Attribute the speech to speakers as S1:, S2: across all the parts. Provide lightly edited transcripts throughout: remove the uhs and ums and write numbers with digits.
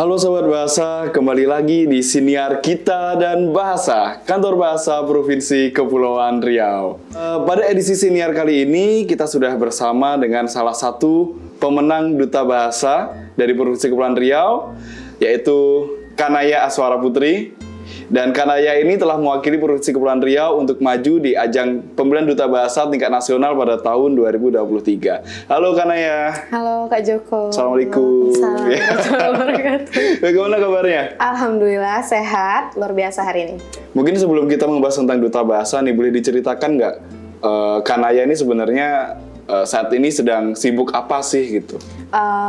S1: Halo Sobat Bahasa, kembali lagi di Siniar Kita dan Bahasa, Kantor Bahasa Provinsi Kepulauan Riau. Pada edisi Siniar kali ini, kita sudah bersama dengan salah satu pemenang Duta Bahasa dari Provinsi Kepulauan Riau, yaitu Kanaya Aswara Putri. Dan Kanaya ini telah mewakili Provinsi Kepulauan Riau untuk maju di ajang pemilihan Duta Bahasa tingkat nasional pada tahun 2023. Halo Kanaya.
S2: Halo Kak Joko.
S1: Assalamualaikum.
S2: Assalamualaikum.
S1: Bagaimana kabarnya?
S2: Alhamdulillah sehat, luar biasa hari ini.
S1: Mungkin sebelum kita membahas tentang Duta Bahasa nih, boleh diceritakan nggak Kanaya ini sebenarnya saat ini sedang sibuk apa sih gitu?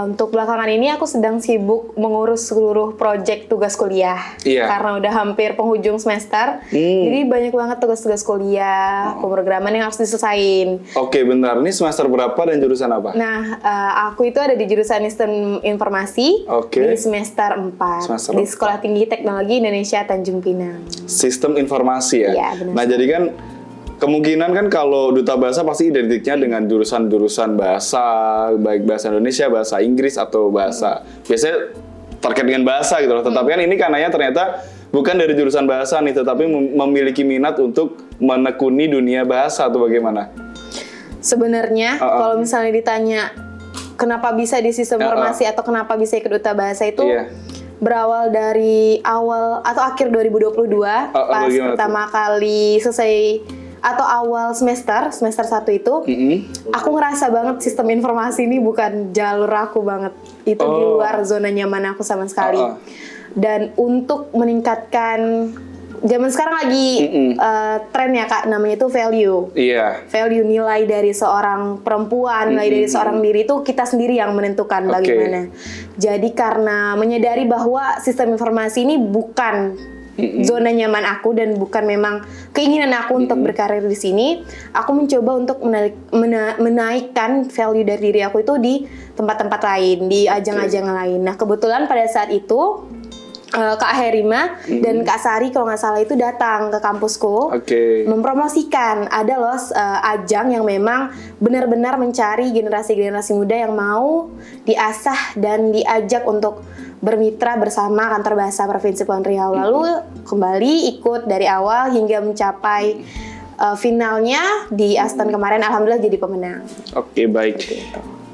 S2: Untuk belakangan ini aku sedang sibuk mengurus seluruh proyek tugas kuliah.
S1: Iya.
S2: Karena udah hampir penghujung semester, jadi banyak banget tugas-tugas kuliah, pemrograman yang harus diselesain.
S1: Oke, bentar. Ini semester berapa dan jurusan apa?
S2: Nah, aku itu ada di jurusan Sistem Informasi di semester 4 di Sekolah Tinggi Teknologi Indonesia Tanjung Pinang.
S1: Sistem Informasi ya?
S2: Iya, benar.
S1: Nah, jadi kan kemungkinan kan kalau Duta Bahasa pasti identiknya dengan jurusan-jurusan bahasa, baik bahasa Indonesia, bahasa Inggris, atau bahasa. Biasanya terkait dengan bahasa gitu loh. Tetapi kan ini Kanaya ternyata bukan dari jurusan bahasa nih, tetapi memiliki minat untuk menekuni dunia bahasa atau bagaimana?
S2: Sebenarnya kalau misalnya ditanya kenapa bisa di sistem informasi atau kenapa bisa ikut Duta Bahasa itu berawal dari awal atau akhir 2022 pas pertama kali selesai atau awal semester 1 itu, aku ngerasa banget sistem informasi ini bukan jalur aku banget. Itu di luar zona nyaman aku sama sekali. Dan untuk meningkatkan, zaman sekarang lagi tren ya Kak, namanya itu value. Iya. Value, nilai dari seorang perempuan, nilai dari seorang diri itu kita sendiri yang menentukan bagaimana. Jadi karena menyadari bahwa sistem informasi ini bukan zona nyaman aku dan bukan memang keinginan aku untuk berkarir di sini, aku mencoba untuk menaikkan value dari diri aku itu di tempat-tempat lain, di ajang-ajang lain. Nah, kebetulan pada saat itu Kak Herima dan Kak Sari kalau nggak salah itu datang ke kampusku mempromosikan ada loh ajang yang memang benar-benar mencari generasi-generasi muda yang mau diasah dan diajak untuk bermitra bersama Kantor Bahasa Provinsi Kepulauan Riau. Lalu kembali ikut dari awal hingga mencapai finalnya di Aston kemarin, alhamdulillah jadi pemenang. Oke,
S1: baik.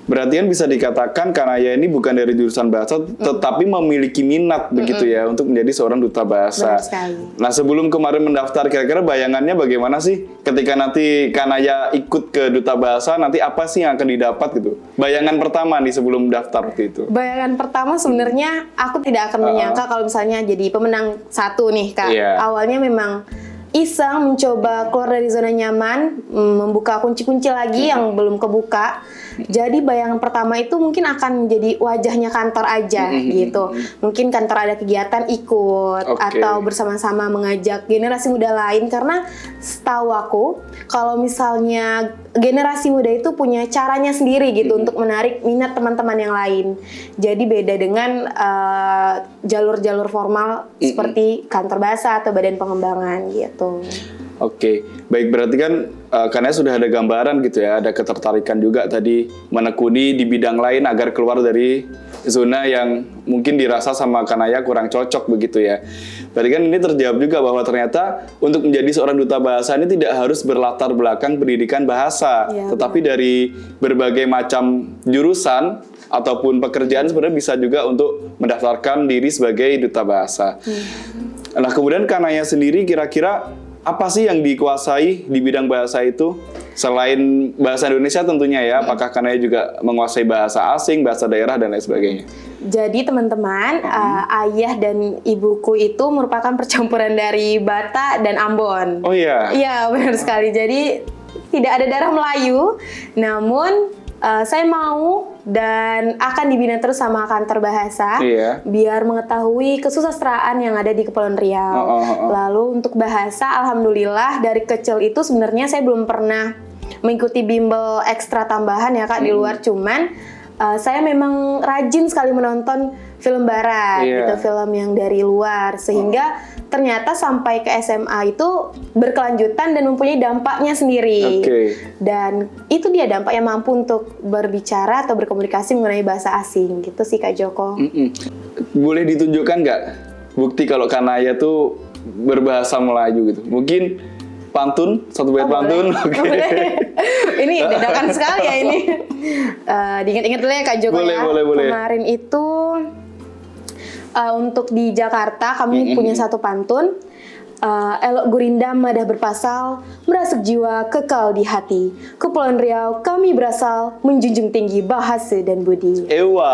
S1: Berarti kan bisa dikatakan Kanaya ini bukan dari jurusan bahasa, tetapi memiliki minat begitu ya untuk menjadi seorang Duta Bahasa.
S2: Benar sekali.
S1: Nah, sebelum kemarin mendaftar, kira-kira bayangannya bagaimana sih ketika nanti Kanaya ikut ke Duta Bahasa, nanti apa sih yang akan didapat gitu? Bayangan pertama nih sebelum daftar waktu itu.
S2: Bayangan pertama sebenarnya aku tidak akan menyangka kalau misalnya jadi pemenang 1 nih Kak. Awalnya memang iseng mencoba keluar dari zona nyaman, membuka kunci-kunci lagi yang belum kebuka. Jadi bayangan pertama itu mungkin akan menjadi wajahnya kantor aja gitu. Mungkin kantor ada kegiatan ikut atau bersama-sama mengajak generasi muda lain, karena setahu aku kalau misalnya generasi muda itu punya caranya sendiri gitu untuk menarik minat teman-teman yang lain. Jadi beda dengan jalur-jalur formal seperti kantor bahasa atau badan pengembangan gitu.
S1: Oke, baik, berarti kan karena sudah ada gambaran gitu ya, ada ketertarikan juga tadi menekuni di bidang lain agar keluar dari zona yang mungkin dirasa sama Kanaya kurang cocok begitu ya. Berarti kan ini terjawab juga bahwa ternyata untuk menjadi seorang Duta Bahasa ini tidak harus berlatar belakang pendidikan bahasa, tetapi dari berbagai macam jurusan ataupun pekerjaan sebenarnya bisa juga untuk mendaftarkan diri sebagai Duta Bahasa. Nah, kemudian Kanaya sendiri kira-kira apa sih yang dikuasai di bidang bahasa itu? Selain bahasa Indonesia tentunya ya, apakah Kanaya juga menguasai bahasa asing, bahasa daerah, dan lain sebagainya?
S2: Jadi teman-teman, ayah dan ibuku itu merupakan percampuran dari Batak dan Ambon.
S1: Oh iya?
S2: Iya, benar sekali. Jadi tidak ada darah Melayu, namun saya mau dan akan dibina terus sama Kantor Bahasa biar mengetahui kesusastraan yang ada di Kepulauan Riau. Lalu untuk bahasa, alhamdulillah dari kecil itu sebenarnya saya belum pernah mengikuti bimbel ekstra tambahan ya Kak di luar, cuman saya memang rajin sekali menonton film barat, gitu, film yang dari luar, sehingga ternyata sampai ke SMA itu berkelanjutan dan mempunyai dampaknya sendiri. Dan itu dia dampaknya mampu untuk berbicara atau berkomunikasi mengenai bahasa asing, gitu sih Kak Joko.
S1: boleh ditunjukkan nggak bukti kalau Kanaya tuh berbahasa Melayu gitu? Mungkin pantun, satu bait pantun. Oke.
S2: Ini dadakan sekali ya ini. Diingat-ingat dulu ya Kak Joko ya.
S1: Boleh.
S2: Kemarin itu untuk di Jakarta kami punya satu pantun. Elok gurinda madah berpasal, merasuk jiwa kekal di hati. Kepulauan Riau kami berasal, menjunjung tinggi bahasa dan budi.
S1: Ewa,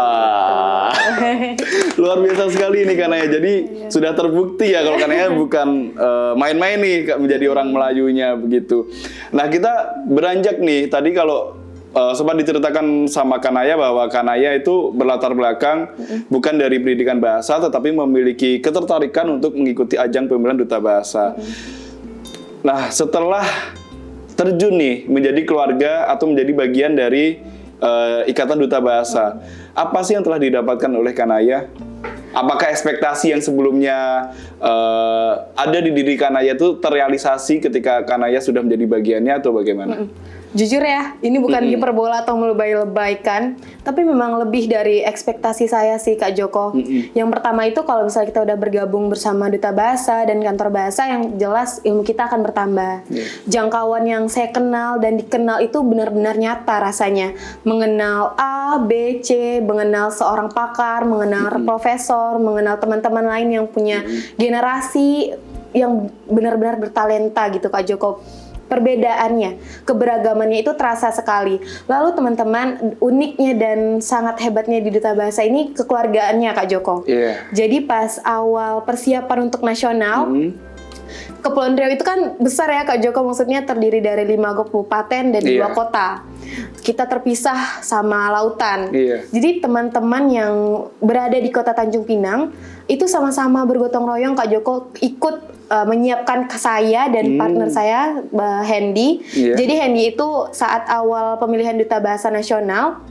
S1: luar biasa sekali ini Kanaya. Jadi sudah terbukti ya kalau Kanaya bukan main-main nih menjadi orang Melayunya begitu. Nah kita beranjak nih tadi kalau sempat diceritakan sama Kanaya bahwa Kanaya itu berlatar belakang bukan dari pendidikan bahasa tetapi memiliki ketertarikan untuk mengikuti ajang pemilihan duta bahasa. Nah, setelah terjun nih menjadi keluarga atau menjadi bagian dari ikatan duta bahasa, apa sih yang telah didapatkan oleh Kanaya? Apakah ekspektasi yang sebelumnya ada di diri Kanaya itu terrealisasi ketika Kanaya sudah menjadi bagiannya atau bagaimana?
S2: Jujur ya, ini bukan hiperbola atau melebay-lebaykan, tapi memang lebih dari ekspektasi saya sih Kak Joko. Yang pertama itu kalau misalnya kita udah bergabung bersama Duta Bahasa dan kantor bahasa, yang jelas ilmu kita akan bertambah. Jangkauan yang saya kenal dan dikenal itu benar-benar nyata rasanya. Mengenal A, B, C, mengenal seorang pakar, mengenal profesor, mengenal teman-teman lain yang punya generasi yang benar-benar bertalenta gitu Kak Joko. Perbedaannya, keberagamannya itu terasa sekali. Lalu teman-teman, uniknya dan sangat hebatnya di Duta Bahasa ini kekeluargaannya Kak Joko. Jadi pas awal persiapan untuk nasional, Kepulauan Riau itu kan besar ya Kak Joko, maksudnya terdiri dari 5 kabupaten dan 2 kota. Kita terpisah sama lautan. Jadi teman-teman yang berada di kota Tanjung Pinang itu sama-sama bergotong royong Kak Joko ikut menyiapkan saya dan partner saya Hendy. Jadi Hendy itu saat awal pemilihan Duta Bahasa Nasional,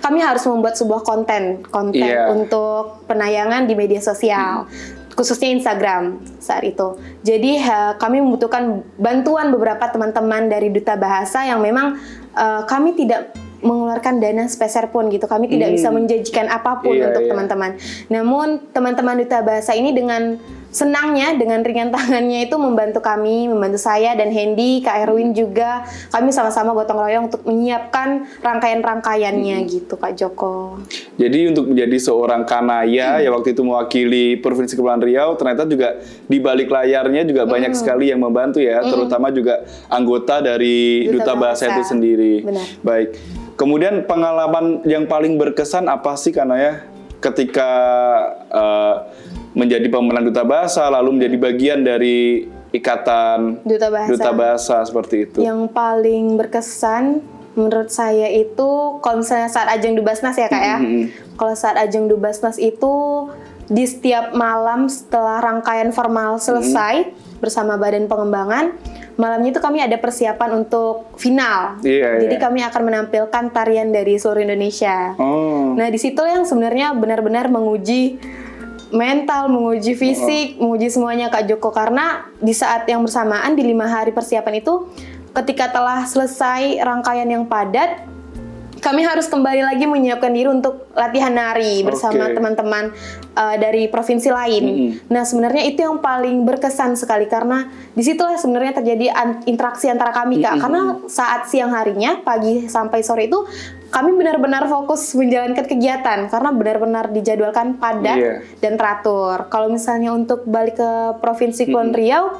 S2: kami harus membuat sebuah konten untuk penayangan di media sosial. Khususnya Instagram saat itu. Jadi kami membutuhkan bantuan beberapa teman-teman dari Duta Bahasa yang memang kami tidak mengeluarkan dana sepeser pun gitu. Kami tidak bisa menjanjikan apapun untuk teman-teman. Namun teman-teman Duta Bahasa ini dengan senangnya, dengan ringan tangannya itu membantu kami, membantu saya dan Hendy, Kak Erwin juga. Kami sama-sama gotong royong untuk menyiapkan rangkaian-rangkaiannya gitu Kak Joko.
S1: Jadi untuk menjadi seorang Kanaya ya waktu itu mewakili Provinsi Kepulauan Riau, ternyata juga di balik layarnya juga banyak sekali yang membantu ya, terutama juga anggota dari Duta Bahasa itu sendiri.
S2: Benar.
S1: Baik. Kemudian pengalaman yang paling berkesan apa sih Kanaya ketika menjadi pemenang Duta Bahasa lalu menjadi bagian dari ikatan Duta Bahasa seperti itu?
S2: Yang paling berkesan menurut saya itu kalau misalnya saat ajang Dubasnas ya Kak ya. Kalau saat ajang Dubasnas itu di setiap malam setelah rangkaian formal selesai bersama Badan Pengembangan, malamnya itu kami ada persiapan untuk final. Jadi kami akan menampilkan tarian dari seluruh Indonesia. Nah di situ yang sebenarnya benar-benar menguji mental, menguji fisik, menguji semuanya Kak Joko. Karena di saat yang bersamaan di 5 hari persiapan itu, ketika telah selesai rangkaian yang padat, kami harus kembali lagi menyiapkan diri untuk latihan nari bersama teman-teman dari provinsi lain. Nah sebenarnya itu yang paling berkesan sekali karena disitulah sebenarnya terjadi interaksi antara kami Kak. Karena saat siang harinya, pagi sampai sore itu kami benar-benar fokus menjalankan kegiatan karena benar-benar dijadwalkan padat dan teratur. Kalau misalnya untuk balik ke Provinsi Kepulauan Riau,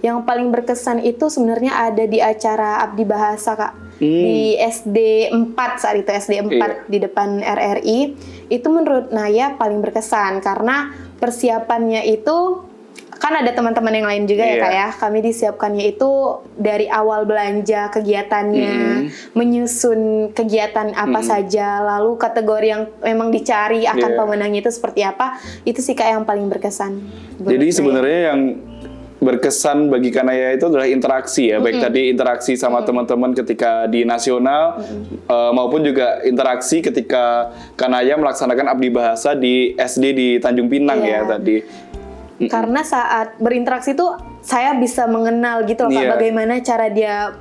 S2: yang paling berkesan itu sebenarnya ada di acara Abdi Bahasa Kak. Di SD 4 saat itu, SD 4 di depan RRI. Itu menurut Naya paling berkesan karena persiapannya itu kan ada teman-teman yang lain juga ya Kak ya. Kami disiapkannya itu dari awal belanja kegiatannya, menyusun kegiatan apa saja, lalu kategori yang memang dicari akan pemenangnya itu seperti apa. Itu sih Kak yang paling berkesan.
S1: Jadi sebenarnya yang berkesan bagi Kanaya itu adalah interaksi ya, baik tadi interaksi sama teman-teman ketika di nasional maupun juga interaksi ketika Kanaya melaksanakan Abdi Bahasa di SD di Tanjung Pinang ya tadi.
S2: Karena saat berinteraksi itu saya bisa mengenal gitu loh Kak, bagaimana cara dia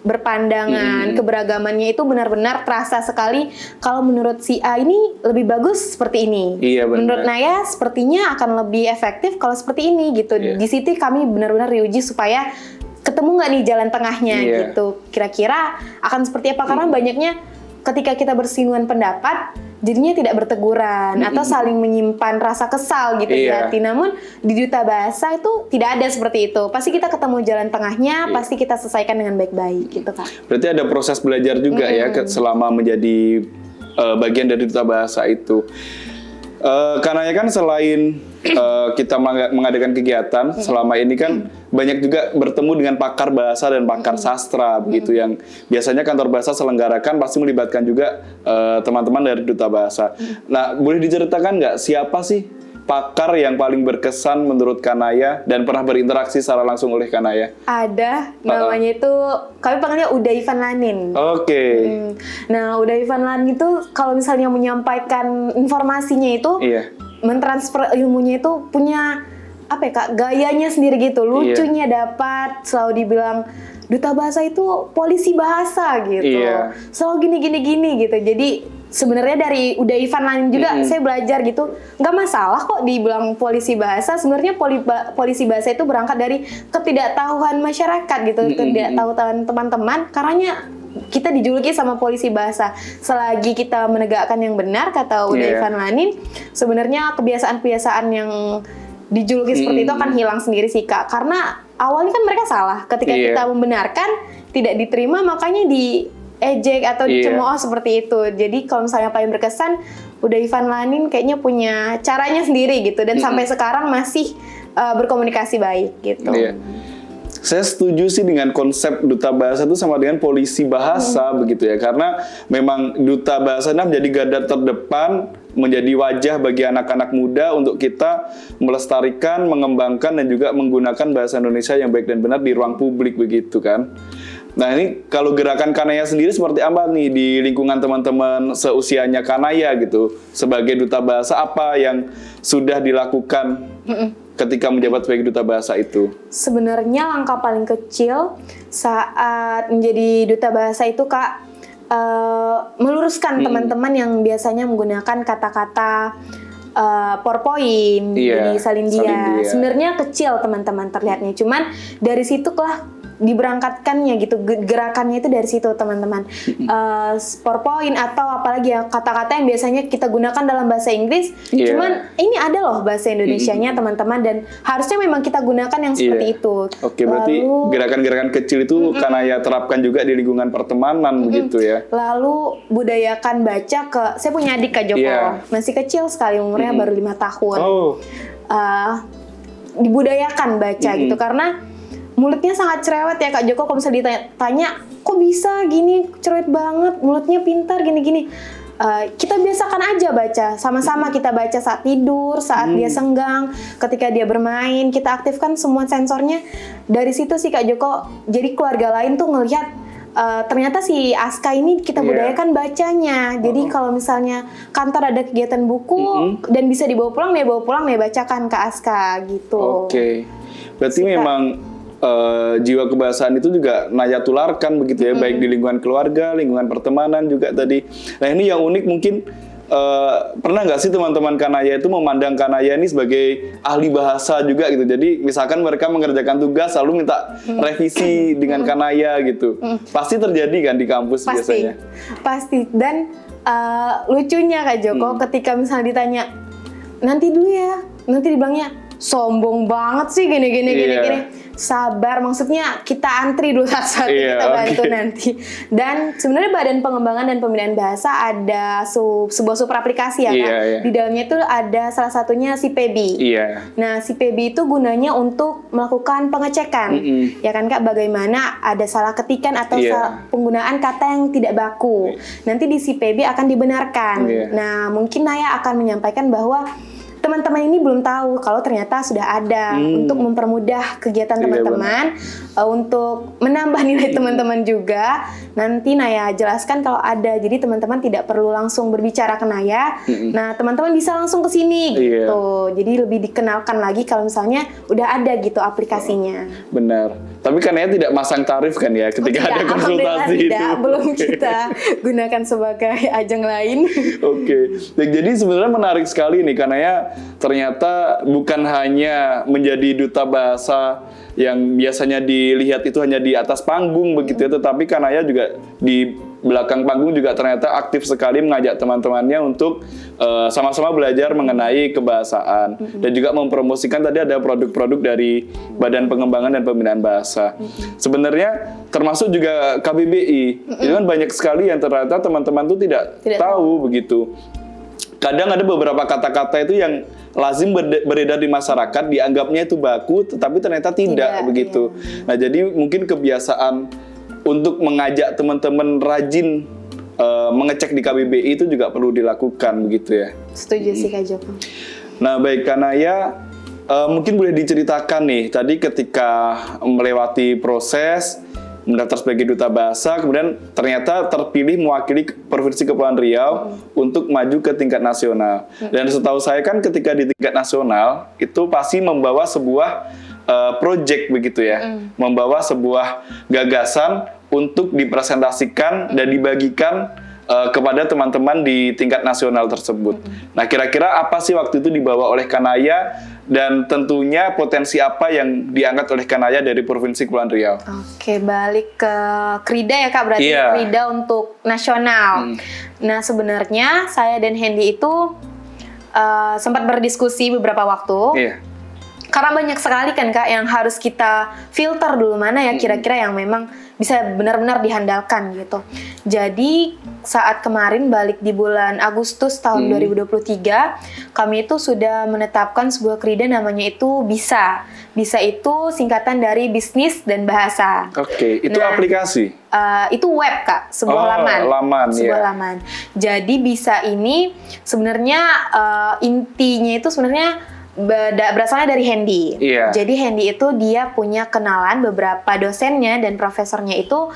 S2: berpandangan, keberagamannya itu benar-benar terasa sekali. Kalau menurut si A ini lebih bagus seperti ini, menurut Naya sepertinya akan lebih efektif kalau seperti ini gitu. Di situ kami benar-benar diuji supaya ketemu nggak nih jalan tengahnya gitu. Kira-kira akan seperti apa? Karena banyaknya ketika kita bersinggungan pendapat, jadinya tidak berteguran atau saling menyimpan rasa kesal gitu di hati. Namun di duta bahasa itu tidak ada seperti itu. Pasti kita ketemu jalan tengahnya, pasti kita selesaikan dengan baik-baik gitu Kak.
S1: Berarti ada proses belajar juga ya selama menjadi bagian dari duta bahasa itu. Karena kan selain kita mengadakan kegiatan selama ini kan banyak juga bertemu dengan pakar bahasa dan pakar sastra begitu yang biasanya kantor bahasa selenggarakan pasti melibatkan juga teman-teman dari duta bahasa. Nah, boleh diceritakan nggak siapa sih pakar yang paling berkesan menurut Kanaya dan pernah berinteraksi secara langsung oleh Kanaya?
S2: Ada, namanya itu kami panggilnya Uda Ivan Lanin. Nah, Uda Ivan Lanin itu kalau misalnya menyampaikan informasinya itu mentransfer ilmunya itu punya apa ya Kak, gayanya sendiri gitu, lucunya dapat, selalu dibilang duta bahasa itu polisi bahasa gitu, selalu gini gitu. Jadi sebenarnya dari Uda Ivan Lanin juga saya belajar gitu, nggak masalah kok dibilang polisi bahasa. Sebenarnya polisi bahasa itu berangkat dari ketidaktahuan masyarakat gitu, ketidaktahuan teman-teman, karena kita dijuluki sama polisi bahasa. Selagi kita menegakkan yang benar, kata Uda Ivan Lanin, sebenarnya kebiasaan-kebiasaan yang dijuluki seperti itu akan hilang sendiri sih Kak. Karena awalnya kan mereka salah. Ketika kita membenarkan, tidak diterima, makanya diejek atau dicemooh seperti itu. Jadi kalau misalnya paling berkesan, Uda Ivan Lanin kayaknya punya caranya sendiri gitu. Dan sampai sekarang masih berkomunikasi baik gitu.
S1: Saya setuju sih dengan konsep duta bahasa itu sama dengan polisi bahasa begitu ya, karena memang duta bahasa menjadi garda terdepan, menjadi wajah bagi anak-anak muda untuk kita melestarikan, mengembangkan dan juga menggunakan bahasa Indonesia yang baik dan benar di ruang publik begitu kan. Nah ini kalau gerakan Kanaya sendiri seperti apa nih di lingkungan teman-teman seusianya Kanaya gitu, sebagai duta bahasa apa yang sudah dilakukan ketika menjabat sebagai duta bahasa itu?
S2: Sebenarnya langkah paling kecil saat menjadi duta bahasa itu Kak, meluruskan teman-teman yang biasanya menggunakan kata-kata PowerPoint, jadi salindia. Sebenarnya kecil teman-teman terlihatnya, cuman dari situ lah diberangkatkannya gitu, gerakannya itu dari situ teman-teman. PowerPoint atau apalagi ya kata-kata yang biasanya kita gunakan dalam bahasa Inggris, cuman ini ada loh bahasa Indonesianya teman-teman, dan harusnya memang kita gunakan yang seperti itu.
S1: Oke, berarti gerakan-gerakan kecil itu Kanaya terapkan juga di lingkungan pertemanan begitu ya.
S2: Lalu budayakan baca saya punya adik Kak Joko, masih kecil sekali, umurnya baru 5 tahun. Dibudayakan baca gitu, karena mulutnya sangat cerewet ya Kak Joko. Kalau misalnya ditanya, kok bisa gini, cerewet banget, mulutnya pintar gini-gini. Kita biasakan aja baca, sama-sama kita baca saat tidur, saat dia senggang, ketika dia bermain, kita aktifkan semua sensornya. Dari situ sih Kak Joko, jadi keluarga lain tuh ngelihat ternyata si Aska ini kita budayakan bacanya. Jadi kalau misalnya kantor ada kegiatan buku dan bisa dibawa pulang, dia bacakan ke Aska gitu.
S1: Berarti memang jiwa kebahasaan itu juga Naya tularkan begitu ya, baik di lingkungan keluarga, lingkungan pertemanan juga tadi. Nah ini yang unik mungkin, pernah nggak sih teman-teman Kanaya itu memandang Kanaya ini sebagai ahli bahasa juga gitu. Jadi misalkan mereka mengerjakan tugas lalu minta revisi dengan Kanaya gitu. Pasti terjadi kan di kampus biasanya?
S2: Pasti. Dan lucunya Kak Joko, ketika misalnya ditanya, nanti dulu ya, nanti dibilangnya, sombong banget sih gini. Sabar, maksudnya kita antri dulu satu-satu, kita bantu nanti. Dan sebenarnya Badan Pengembangan dan Pembinaan Bahasa ada sebuah super aplikasi ya Kak. Di dalamnya itu ada salah satunya si PEBI. Nah si PEBI itu gunanya untuk melakukan pengecekan, ya kan Kak, bagaimana ada salah ketikan atau penggunaan kata yang tidak baku. Nanti di si PEBI akan dibenarkan. Nah mungkin Naya akan menyampaikan bahwa teman-teman ini belum tahu kalau ternyata sudah ada untuk mempermudah kegiatan teman-teman, untuk menambah nilai teman-teman juga. Nanti Naya jelaskan kalau ada, jadi teman-teman tidak perlu langsung berbicara ke Naya. Nah teman-teman bisa langsung ke sini gitu. Jadi lebih dikenalkan lagi kalau misalnya udah ada gitu aplikasinya.
S1: Benar. Tapi kan ya tidak masang tarif kan ya ketika ada konsultasi itu.
S2: Belum kita gunakan sebagai ajang lain.
S1: Oke. Jadi sebenarnya menarik sekali nih karena ya ternyata bukan hanya menjadi duta bahasa yang biasanya dilihat itu hanya di atas panggung begitu ya, tetapi Kanaya juga di belakang panggung juga ternyata aktif sekali mengajak teman-temannya untuk sama-sama belajar mengenai kebahasaan dan juga mempromosikan tadi ada produk-produk dari Badan Pengembangan dan Pembinaan Bahasa. Sebenarnya termasuk juga KBBI. Itu kan banyak sekali yang ternyata teman-teman tuh tidak tahu begitu. Kadang ada beberapa kata-kata itu yang lazim beredar di masyarakat, dianggapnya itu baku, tetapi ternyata tidak begitu. Nah, jadi mungkin kebiasaan untuk mengajak teman-teman rajin mengecek di KBBI itu juga perlu dilakukan begitu ya.
S2: Setuju sih Kak Joko.
S1: Nah baik, Kanaya mungkin boleh diceritakan nih, tadi ketika melewati proses mendaftar sebagai duta bahasa, kemudian ternyata terpilih mewakili Provinsi Kepulauan Riau untuk maju ke tingkat nasional. Dan setahu saya kan ketika di tingkat nasional itu pasti membawa sebuah project begitu ya, membawa sebuah gagasan untuk dipresentasikan dan dibagikan kepada teman-teman di tingkat nasional tersebut. Nah, kira-kira apa sih waktu itu dibawa oleh Kanaya dan tentunya potensi apa yang diangkat oleh Kanaya dari Provinsi Kepulauan Riau?
S2: Oke, balik ke Krida ya Kak, berarti Krida untuk nasional. Nah, sebenarnya saya dan Hendy itu sempat berdiskusi beberapa waktu. Karena banyak sekali kan Kak yang harus kita filter dulu mana ya kira-kira yang memang bisa benar-benar dihandalkan gitu. Jadi saat kemarin balik di bulan Agustus tahun 2023, kami itu sudah menetapkan sebuah Krida namanya itu BISA. BISA itu singkatan dari Bisnis dan Bahasa.
S1: Oke, itu aplikasi?
S2: Itu web Kak, sebuah laman. Laman. Jadi BISA ini sebenarnya intinya itu sebenarnya berasalnya dari Hendy. Jadi Hendy itu dia punya kenalan beberapa dosennya dan profesornya itu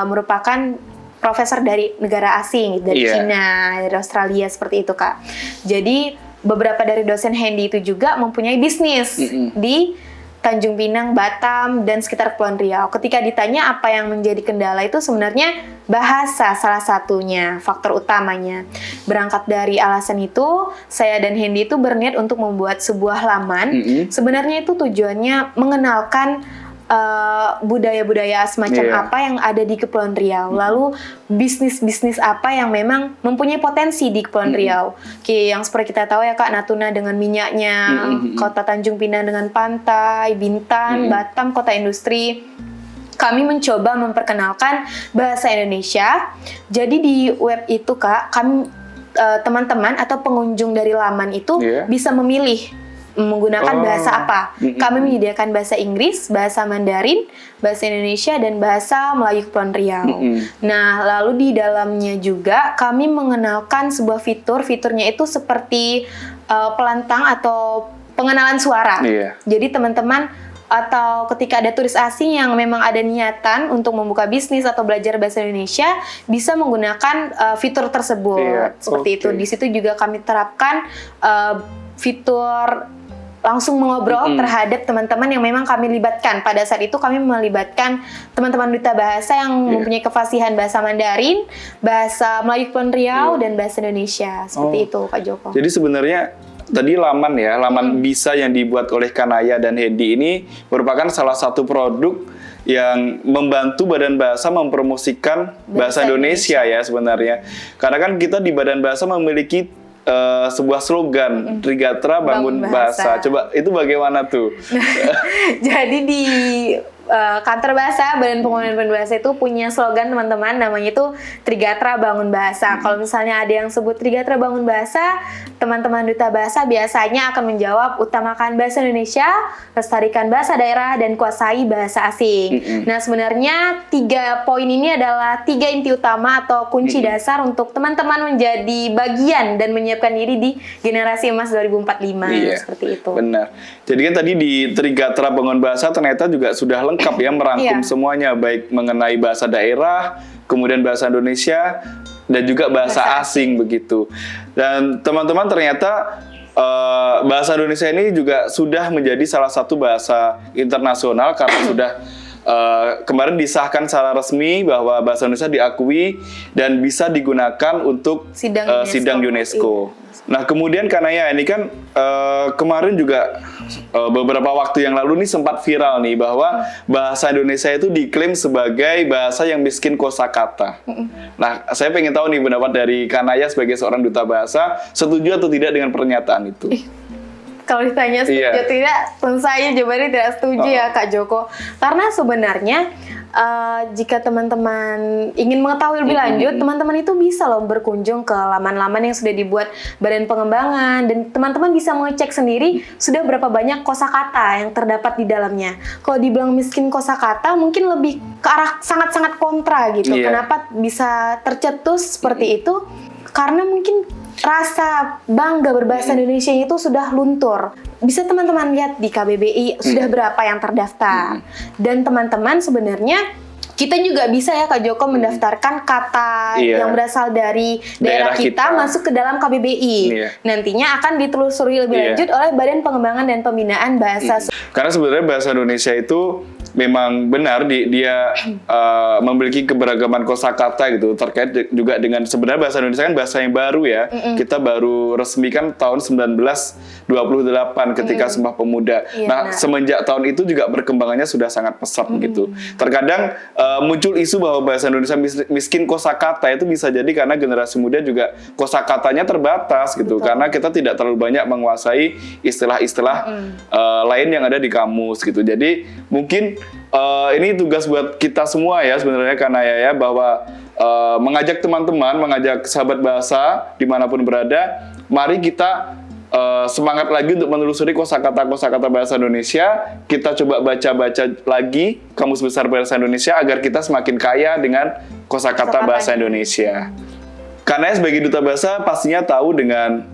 S2: merupakan profesor dari negara asing, dari Cina, dari Australia seperti itu Kak. Jadi beberapa dari dosen Hendy itu juga mempunyai bisnis di Tanjung Pinang, Batam, dan sekitar Kepulauan Riau. Ketika ditanya apa yang menjadi kendala itu sebenarnya bahasa salah satunya, faktor utamanya. Berangkat dari alasan itu, saya dan Hendy itu berniat untuk membuat sebuah laman. Sebenarnya itu tujuannya mengenalkan budaya-budaya semacam apa yang ada di Kepulauan Riau. Lalu bisnis-bisnis apa yang memang mempunyai potensi di Kepulauan Riau. Yang seperti kita tahu ya Kak, Natuna dengan minyaknya, Kota Tanjung Pinang dengan pantai, Bintan, Batam, kota industri. Kami mencoba memperkenalkan bahasa Indonesia. Jadi di web itu Kak, kami teman-teman atau pengunjung dari laman itu bisa memilih menggunakan bahasa apa. Kami menyediakan bahasa Inggris, bahasa Mandarin, bahasa Indonesia, dan bahasa Melayu Kepulauan Riau. Nah, lalu di dalamnya juga kami mengenalkan sebuah fiturnya itu seperti pelantang atau pengenalan suara. Jadi teman-teman atau ketika ada turis asing yang memang ada niatan untuk membuka bisnis atau belajar bahasa Indonesia bisa menggunakan fitur tersebut. Seperti itu. Di situ juga kami terapkan fitur langsung mengobrol terhadap teman-teman yang memang kami libatkan. Pada saat itu kami melibatkan teman-teman duta bahasa yang mempunyai kefasihan bahasa Mandarin, bahasa Melayu Kepulauan Riau, dan bahasa Indonesia. Seperti itu Kak Joko.
S1: Jadi sebenarnya tadi laman BISA yang dibuat oleh Kanaya dan Hendy ini merupakan salah satu produk yang membantu Badan Bahasa mempromosikan bahasa Indonesia ya sebenarnya. Karena kan kita di Badan Bahasa memiliki sebuah slogan Trigatra Bangun Bahasa. Coba itu bagaimana tuh?
S2: Jadi di kantor bahasa Badan Pengembangan Bahasa itu punya slogan teman-teman, namanya itu Trigatra Bangun Bahasa. Kalau misalnya ada yang sebut Trigatra Bangun Bahasa, teman-teman duta bahasa biasanya akan menjawab utamakan bahasa Indonesia, lestarikan bahasa daerah, dan kuasai bahasa asing. Nah sebenarnya 3 poin ini adalah 3 inti utama atau kunci dasar untuk teman-teman menjadi bagian dan menyiapkan diri di generasi emas 2045. Seperti itu. Benar.
S1: Jadi kan tadi di Trigatra Bangun Bahasa ternyata juga sudah lengkap ya merangkum semuanya, baik mengenai bahasa daerah, kemudian bahasa Indonesia, dan juga bahasa asing begitu. Dan teman-teman ternyata bahasa Indonesia ini juga sudah menjadi salah satu bahasa internasional karena sudah kemarin disahkan secara resmi bahwa bahasa Indonesia diakui dan bisa digunakan untuk sidang UNESCO. Iya. Nah kemudian Kanaya ini kan kemarin juga beberapa waktu yang lalu nih sempat viral nih bahwa bahasa Indonesia itu diklaim sebagai bahasa yang miskin kosakata. Nah saya pengen tahu nih pendapat dari Kanaya sebagai seorang duta bahasa, setuju atau tidak dengan pernyataan itu?
S2: Kalau ditanya setuju tidak, tentu saja jawabannya tidak setuju ya Kak Joko. Karena sebenarnya jika teman-teman ingin mengetahui lebih lanjut, teman-teman itu bisa loh berkunjung ke laman-laman yang sudah dibuat Badan Pengembangan, dan teman-teman bisa mengecek sendiri sudah berapa banyak kosakata yang terdapat di dalamnya. Kalau dibilang miskin kosakata mungkin lebih ke arah sangat-sangat kontra gitu. Kenapa bisa tercetus seperti itu? Karena mungkin rasa bangga berbahasa Indonesia itu sudah luntur. Bisa teman-teman lihat di KBBI sudah berapa yang terdaftar. Dan teman-teman sebenarnya kita juga bisa ya Kak Joko mendaftarkan kata yang berasal dari daerah kita masuk ke dalam KBBI. Nantinya akan ditelusuri lebih lanjut oleh Badan Pengembangan dan Pembinaan Bahasa.
S1: Karena sebenarnya bahasa Indonesia itu memang benar dia memiliki keberagaman kosakata gitu, terkait juga dengan sebenarnya bahasa Indonesia kan bahasa yang baru ya. Kita baru resmikan tahun 1928 ketika Sumpah Pemuda. Nah, semenjak tahun itu juga perkembangannya sudah sangat pesat gitu. Terkadang muncul isu bahwa bahasa Indonesia miskin kosakata, itu bisa jadi karena generasi muda juga kosakatanya terbatas gitu. Karena kita tidak terlalu banyak menguasai istilah-istilah lain yang ada di kamus gitu. Jadi mungkin ini tugas buat kita semua ya sebenarnya Kanaya ya, bahwa mengajak teman-teman, mengajak sahabat bahasa dimanapun berada, mari kita semangat lagi untuk menelusuri kosakata bahasa Indonesia. Kita coba baca-baca lagi Kamus Besar Bahasa Indonesia agar kita semakin kaya dengan kosakata bahasa Indonesia. Karena sebagai duta bahasa pastinya tahu dengan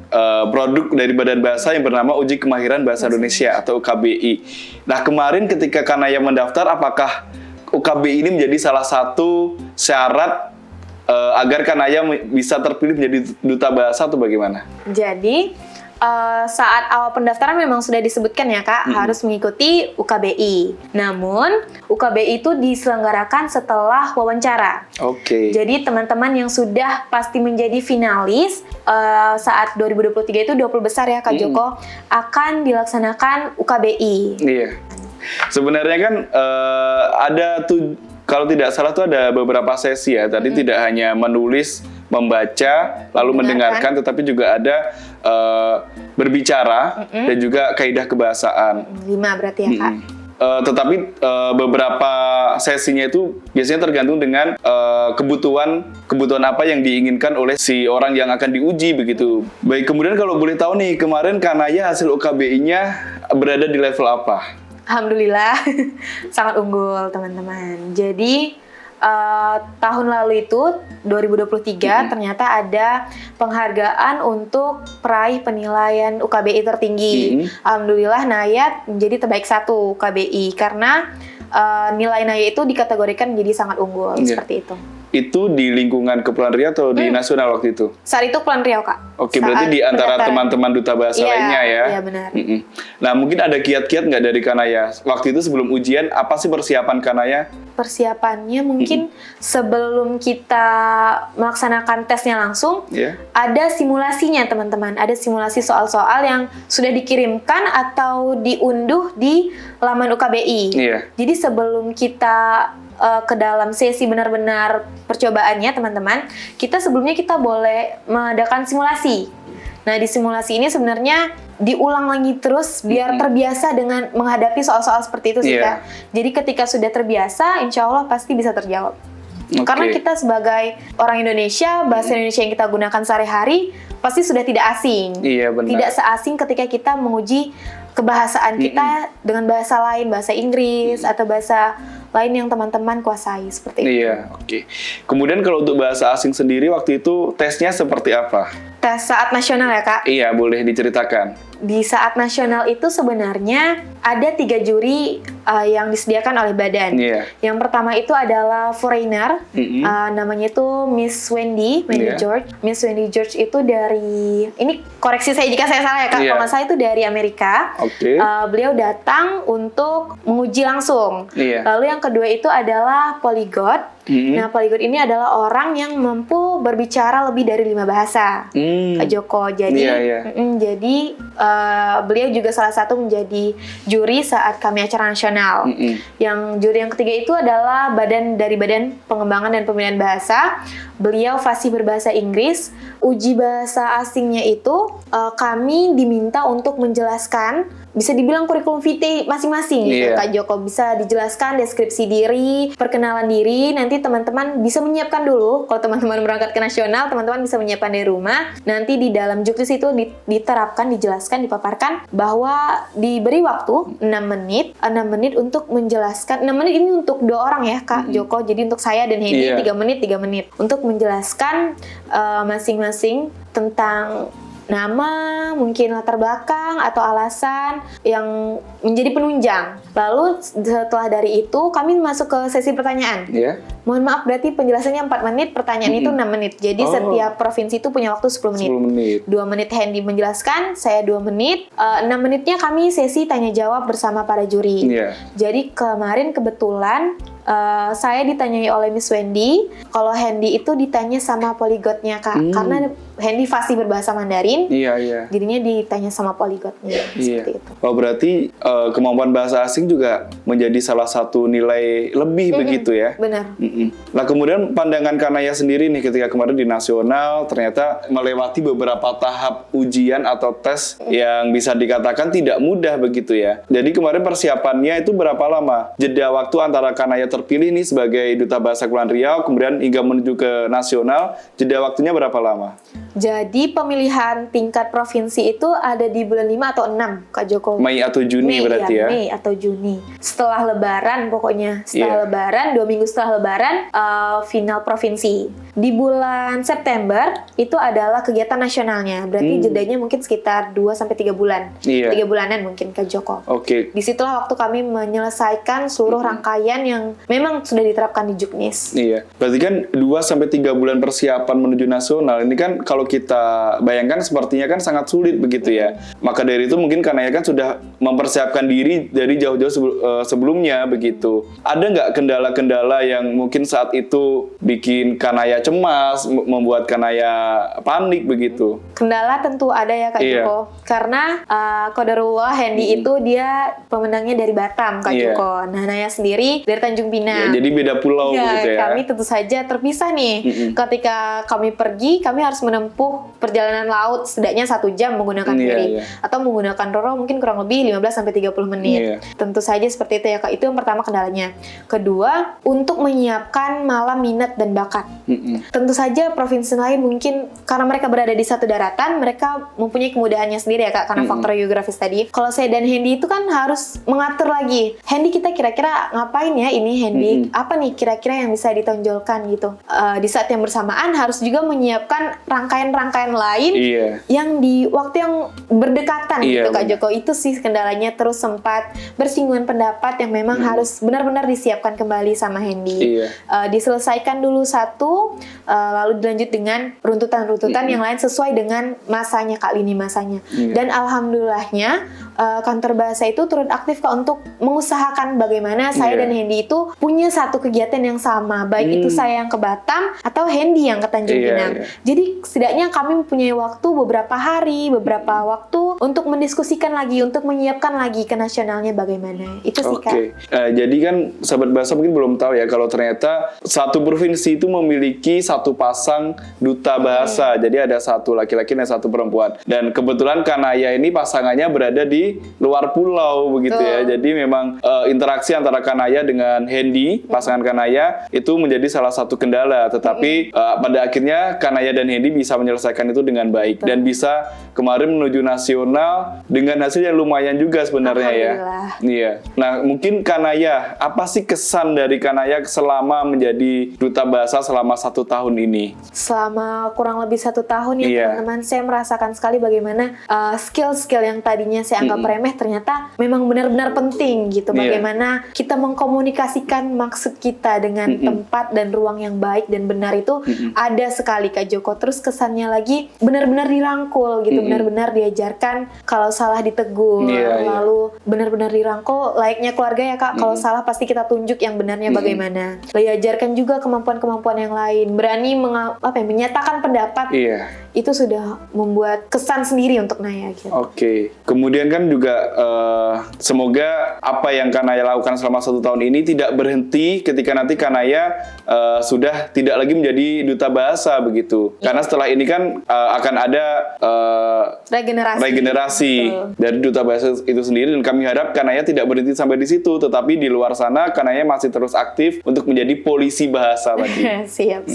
S1: produk dari Badan Bahasa yang bernama Uji Kemahiran Bahasa Indonesia atau UKBI. Nah kemarin ketika Kanaya mendaftar, apakah UKBI ini menjadi salah satu syarat agar Kanaya bisa terpilih menjadi duta bahasa atau bagaimana?
S2: Jadi saat awal pendaftaran memang sudah disebutkan ya Kak, harus mengikuti UKBI. Namun UKBI itu diselenggarakan setelah wawancara. Jadi teman-teman yang sudah pasti menjadi finalis saat 2023 itu 20 besar ya Kak Joko, akan dilaksanakan UKBI.
S1: Iya. Sebenarnya kan ada kalau tidak salah tuh ada beberapa sesi ya. Tadi tidak hanya menulis, membaca, lalu mendengarkan, tetapi juga ada berbicara dan juga kaidah kebahasaan. 5
S2: berarti ya Kak.
S1: Tetapi beberapa sesinya itu biasanya tergantung dengan kebutuhan apa yang diinginkan oleh si orang yang akan diuji begitu. Baik, kemudian kalau boleh tahu nih, kemarin Kanaya hasil UKBI-nya berada di level apa?
S2: Alhamdulillah sangat unggul teman-teman. Jadi tahun lalu itu 2023 ternyata ada penghargaan untuk peraih penilaian UKBI tertinggi. Alhamdulillah Naya menjadi terbaik 1 UKBI karena nilai Naya itu dikategorikan menjadi sangat unggul seperti itu.
S1: Itu di lingkungan Kepulauan Riau atau di nasional waktu itu?
S2: Saat itu Kepulauan Riau, Kak.
S1: Oke, berarti di antara teman-teman duta bahasa lainnya ya?
S2: Iya, benar.
S1: Nah, mungkin ada kiat-kiat nggak dari Kanaya? Waktu itu sebelum ujian, apa sih persiapan Kanaya?
S2: Persiapannya mungkin sebelum kita melaksanakan tesnya langsung, ada simulasinya teman-teman. Ada simulasi soal-soal yang sudah dikirimkan atau diunduh di laman UKBI. Jadi sebelum kita ke dalam sesi benar-benar percobaannya teman-teman, sebelumnya kita boleh mengadakan simulasi. Nah di simulasi ini sebenarnya diulang lagi terus biar terbiasa dengan menghadapi soal-soal seperti itu sih Kak. Jadi ketika sudah terbiasa, insya Allah pasti bisa terjawab. Karena kita sebagai orang Indonesia, bahasa Indonesia yang kita gunakan sehari-hari pasti sudah tidak asing. Tidak seasing ketika kita menguji kebahasaan kita dengan bahasa lain, bahasa Inggris atau bahasa lain yang teman-teman kuasai seperti itu.
S1: Kemudian kalau untuk bahasa asing sendiri waktu itu tesnya seperti apa?
S2: Tes saat nasional ya Kak?
S1: Iya, boleh diceritakan.
S2: di saat nasional itu sebenarnya ada 3 juri yang disediakan oleh badan. Yang pertama itu adalah foreigner, namanya itu Miss Wendy George. Miss Wendy George itu dari, ini koreksi saya jika saya salah ya Kak, kalau saya itu dari Amerika. Beliau datang untuk menguji langsung. Lalu yang kedua itu adalah polyglot. Nah, polyglot ini adalah orang yang mampu berbicara lebih dari 5 bahasa, Kak Joko. Jadi, jadi beliau juga salah satu menjadi juri saat kami acara nasional. Yang juri yang ketiga itu adalah dari Badan Pengembangan dan Pembinaan Bahasa. Beliau fasih berbahasa Inggris. Uji bahasa asingnya itu kami diminta untuk menjelaskan, bisa dibilang kurikulum vitae masing-masing gitu, Kak Joko. Bisa dijelaskan deskripsi diri, perkenalan diri. Nanti teman-teman bisa menyiapkan dulu. Kalau teman-teman berangkat ke nasional, teman-teman bisa menyiapkan dari rumah. Nanti di dalam juknis itu diterapkan, dijelaskan, dipaparkan bahwa diberi waktu 6 menit untuk menjelaskan. 6 menit ini untuk 2 orang ya Kak Joko. Jadi untuk saya dan Hendy 3 menit untuk menjelaskan masing-masing tentang nama, mungkin latar belakang atau alasan yang menjadi penunjang. Lalu setelah dari itu kami masuk ke sesi pertanyaan. Mohon maaf, berarti penjelasannya 4 menit, pertanyaan itu 6 menit. Jadi setiap provinsi itu punya waktu 10 menit. 2 menit Hendy menjelaskan, saya 2 menit. 6 menitnya kami sesi tanya jawab bersama para juri. Jadi kemarin kebetulan saya ditanyai oleh Miss Wendy, kalau Hendy itu ditanya sama polyglotnya Kak, karena Hendy fasih berbahasa Mandarin. Jadinya ditanya sama polyglotnya seperti itu.
S1: Oh, berarti kemampuan bahasa asing juga menjadi salah satu nilai lebih begitu ya?
S2: Benar.
S1: Nah, kemudian pandangan Kanaya sendiri nih ketika kemarin di nasional ternyata melewati beberapa tahap ujian atau tes yang bisa dikatakan tidak mudah begitu ya. Jadi kemarin persiapannya itu berapa lama? Jeda waktu antara Kanaya terpilih nih sebagai Duta Bahasa Kepulauan Riau kemudian hingga menuju ke nasional, jeda waktunya berapa lama?
S2: Jadi pemilihan tingkat provinsi itu ada di bulan 5 atau 6 Kak Joko.
S1: Mei atau Juni berarti ya?
S2: Mei atau Juni. Setelah Lebaran pokoknya. Setelah Lebaran, 2 minggu setelah Lebaran, final provinsi. Di bulan September itu adalah kegiatan nasionalnya. Berarti jedanya mungkin sekitar 2-3 bulan. 3 bulanan mungkin Kak Joko. Disitulah waktu kami menyelesaikan seluruh rangkaian yang memang sudah diterapkan di Juknis.
S1: Berarti kan 2-3 bulan persiapan menuju nasional. Ini kan kalau kita bayangkan sepertinya kan sangat sulit begitu ya. Maka dari itu mungkin Kanaya kan sudah mempersiapkan diri dari jauh-jauh sebelumnya begitu. Ada nggak kendala-kendala yang mungkin saat itu bikin Kanaya cemas, membuat Kanaya panik begitu?
S2: Kendala tentu ada ya Kak Joko. Karena qadarullah Hendy itu dia pemenangnya dari Batam Kak Joko. Nah, Naya sendiri dari Tanjung Pinang.
S1: Jadi beda pulau gitu ya.
S2: Kami tentu saja terpisah nih. Ketika kami pergi, kami harus menempuh perjalanan laut setidaknya 1 jam menggunakan ferry atau menggunakan roro mungkin kurang lebih 15-30 menit. Tentu saja seperti itu ya Kak. Itu yang pertama kendalanya. Kedua, untuk menyiapkan malam minat dan bakat. Tentu saja provinsi lain mungkin karena mereka berada di satu daratan, mereka mempunyai kemudahannya sendiri ya Kak, karena faktor geografis tadi. Kalau saya dan Hendy itu kan harus mengatur lagi. Hendy, kita kira-kira ngapain ya ini Hendy? Apa nih kira-kira yang bisa ditonjolkan gitu. Di saat yang bersamaan harus juga menyiapkan rangkaian lain yang di waktu yang berdekatan gitu Kak Joko. Itu sih kendalanya, terus sempat bersinggungan pendapat yang memang harus benar-benar disiapkan kembali sama Hendy. Diselesaikan dulu satu, lalu dilanjut dengan runtutan-runtutan yang lain sesuai dengan masanya Kak, lini masanya. Dan alhamdulillahnya kantor bahasa itu turut aktif Kak untuk mengusahakan bagaimana saya dan Hendy itu punya satu kegiatan yang sama, baik itu saya yang ke Batam atau Hendy yang ke Tanjung Pinang. Jadi setidaknya kami mempunyai waktu beberapa hari, beberapa waktu untuk mendiskusikan lagi, untuk menyiapkan lagi ke nasionalnya bagaimana. Itu sih Kak.
S1: Jadi kan sahabat bahasa mungkin belum tahu ya kalau ternyata satu provinsi itu memiliki satu pasang duta bahasa. Jadi ada satu laki-laki dan satu perempuan. Dan kebetulan Kanaya ini pasangannya berada di di luar pulau begitu ya. Jadi memang interaksi antara Kanaya dengan Hendy, pasangan Kanaya, itu menjadi salah satu kendala. Tetapi pada akhirnya Kanaya dan Hendy bisa menyelesaikan itu dengan baik dan bisa kemarin menuju nasional dengan hasil yang lumayan juga sebenarnya ya. Iya. Nah, mungkin Kanaya, apa sih kesan dari Kanaya selama menjadi duta bahasa selama 1 tahun ini?
S2: Selama kurang lebih 1 tahun ya teman-teman, saya merasakan sekali bagaimana skill-skill yang tadinya saya anggap remeh ternyata memang benar-benar penting gitu. Bagaimana kita mengkomunikasikan maksud kita dengan tempat dan ruang yang baik dan benar itu ada sekali Kak Joko. Terus kesannya lagi benar-benar dirangkul gitu, benar-benar diajarkan kalau salah ditegur, lalu benar-benar dirangkul layaknya keluarga ya Kak. Kalau salah pasti kita tunjuk yang benarnya bagaimana. Diajarkan juga kemampuan-kemampuan yang lain, berani menyatakan pendapat. Itu sudah membuat kesan sendiri untuk Naya gitu.
S1: Oke. Kemudian kan juga semoga apa yang Kanaya lakukan selama 1 tahun ini tidak berhenti ketika nanti Kanaya sudah tidak lagi menjadi duta bahasa begitu. Karena setelah ini kan akan ada regenerasi dari duta bahasa itu sendiri, dan kami harap Kanaya tidak berhenti sampai di situ, tetapi di luar sana Kanaya masih terus aktif untuk menjadi polisi bahasa tadi.
S2: Siap.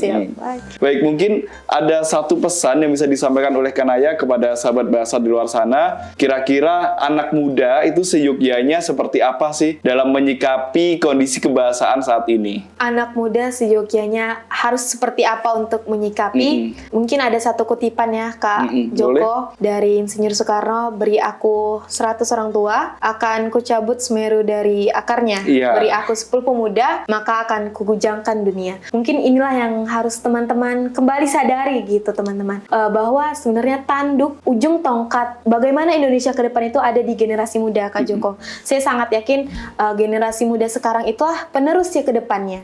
S1: Baik, mungkin ada satu pesan yang bisa disampaikan oleh Kanaya kepada sahabat bahasa di luar sana. Kira-kira anak muda itu seyogyanya seperti apa sih dalam menyikapi kondisi kebahasaan saat ini?
S2: Anak muda seyogyanya harus seperti apa untuk menyikapi? Mungkin ada satu kutipan ya Kak Joko dari Insinyur Soekarno, beri aku 100 orang tua, akan kucabut Semeru dari akarnya. Beri aku 10 pemuda, maka akan kugujangkan dunia. Mungkin inilah yang harus teman-teman kembali sadari gitu teman-teman. Bahwa sebenarnya tanduk ujung tongkat bagaimana Indonesia ke depan itu ada di generasi muda Kak Joko. Saya sangat yakin generasi muda sekarang itulah penerusnya ke depannya.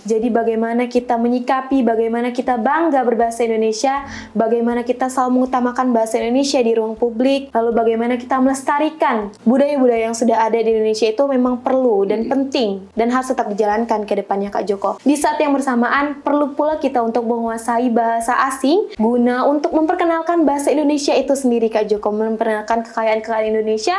S2: Jadi bagaimana kita menyikapi, bagaimana kita bangga berbahasa Indonesia, bagaimana kita selalu mengutamakan bahasa Indonesia di ruang publik, lalu bagaimana kita melestarikan budaya-budaya yang sudah ada di Indonesia itu memang perlu dan penting dan harus tetap dijalankan ke depannya Kak Joko. Di saat yang bersamaan perlu pula kita untuk menguasai bahasa asing guna untuk memperkenalkan bahasa Indonesia itu sendiri Kak Joko, memperkenalkan kekayaan-kekayaan Indonesia,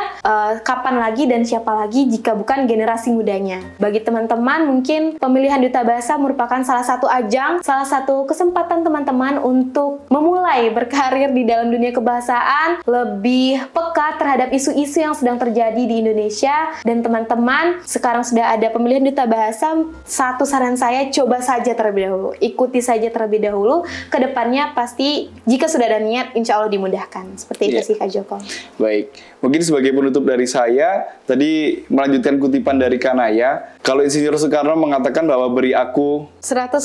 S2: kapan lagi dan siapa lagi jika bukan generasi mudanya. Bagi teman-teman mungkin pemilihan duta bahasa merupakan salah satu ajang, salah satu kesempatan teman-teman untuk memulai berkarir di dalam dunia kebahasaan, lebih peka terhadap isu-isu yang sedang terjadi di Indonesia. Dan teman-teman, sekarang sudah ada pemilihan duta bahasa, satu saran saya, coba saja terlebih dahulu, ikuti saja terlebih dahulu. Kedepannya pasti jika sudah ada niat, insya Allah dimudahkan. Seperti itu sih Kak Joko.
S1: Baik, mungkin sebagai penutup dari saya, tadi melanjutkan kutipan dari Kanaya, kalau Insinyur Soekarno mengatakan bahwa beri aku 100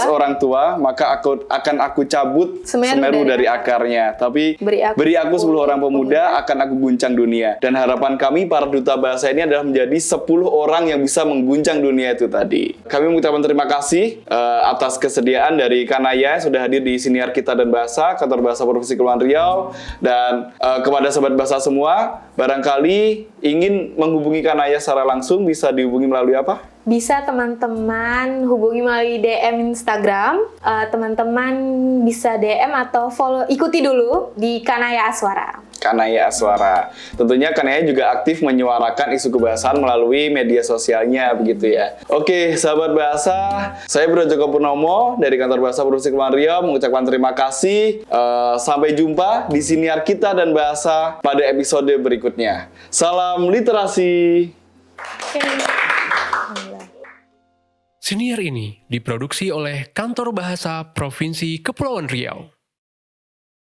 S1: orang tua, maka akan aku cabut Semeru dari akarnya. Tapi beri aku 10 orang pemuda, akan aku guncang dunia. Dan harapan kami para duta bahasa ini adalah menjadi 10 orang yang bisa mengguncang dunia itu tadi. Kami mengucapkan terima kasih atas kesediaan dari Kanaya yang sudah hadir di Siniar Kita dan Bahasa, Kantor Bahasa Provinsi Kepulauan Riau. Dan kepada sahabat bahasa semua, barangkali ingin menghubungi Kanaya secara langsung, bisa dihubungi melalui apa?
S2: Bisa teman-teman hubungi melalui DM Instagram. Teman-teman bisa DM atau follow, ikuti dulu di Kanaya Aswara.
S1: Kanaya Aswara. Tentunya Kanaya juga aktif menyuarakan isu kebahasaan melalui media sosialnya begitu ya. Oke, sahabat bahasa, saya Bro Joko Purnomo dari Kantor Bahasa Provinsi Kepulauan Riau mengucapkan terima kasih. Sampai jumpa di Siniar Kita dan Bahasa pada episode berikutnya. Salam literasi.
S3: Siniar ini diproduksi oleh Kantor Bahasa Provinsi Kepulauan Riau.